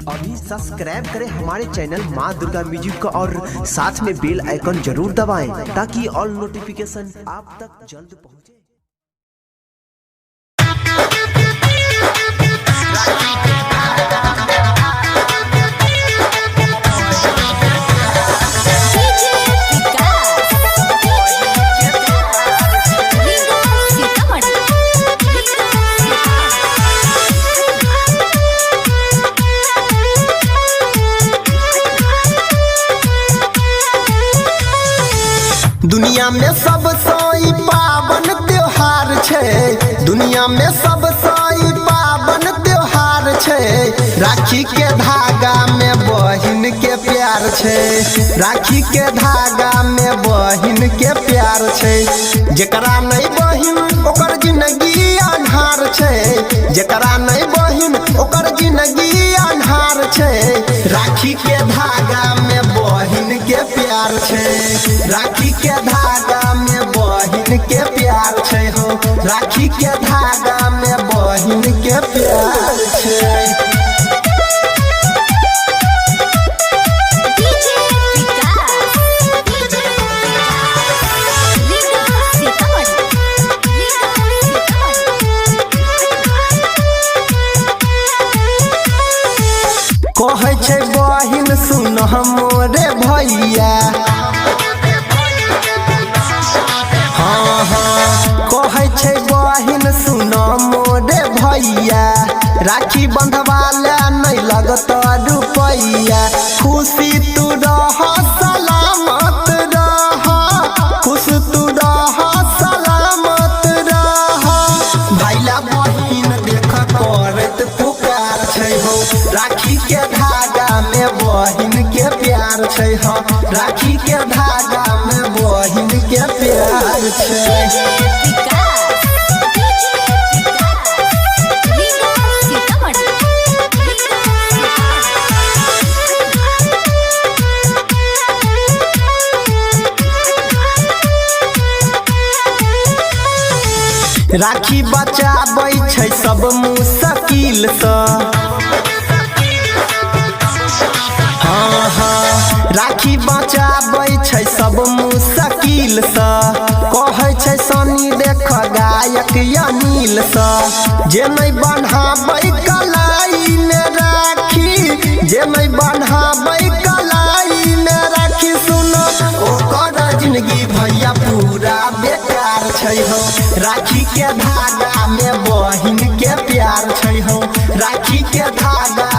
अभी सब्सक्राइब करें हमारे चैनल माँ दुर्गा म्यूजिक को और साथ में बेल आइकन जरूर दबाएं ताकि ऑल नोटिफिकेशन आप तक जल्द पहुंचे। दुनिया में सबसे पावन त्योहार छे, दुनिया में सबसे पावन त्योहार छे। राखी के धागा में बहिन के प्यार छे, राखी के धागा में बहिन के प्यार छे। जेकरा नहीं बहिन ओकर जिंदगी अन्हार छे, जेकरा नहीं बहिन ओकर जिंदगी अन्हार छे। राखी के धागा में बहिन के प्यार छे, राखी के धागा में बहिन के प्यार छे हो, राखी के धागा में बहिन के प्यार छे। कहे छे बहिन सुन मोरे भैया, हाँ हाँ कहे छे बहिन सुन मोरे भैया। राखी बंधवाला नहीं लगत रुपैया, खुशी तू रह सलामत रह, खुश तू रह सलामत रह। भाईला बहिन देख करत पुकार छे हो, राखी के धागा में बहिन के प्यार छे हो, राखी के धागा में बहिन के प्यार छे। राखी बचाबै छै सब मुश्किल से, हाँ हाँ राखी बचाबै छै सब मुश्किल से। कहै छै सनी देख गायक अनिल से, जे नहीं बन्हाबै कलाई में राखी, जे नहीं बन्हाबै कलाई में राखी। सुनो ओकर जिंदगी भैया पूरा बेकार छै हो, राखी के धागा में बहिन के प्यार छै हो, राखी के धागा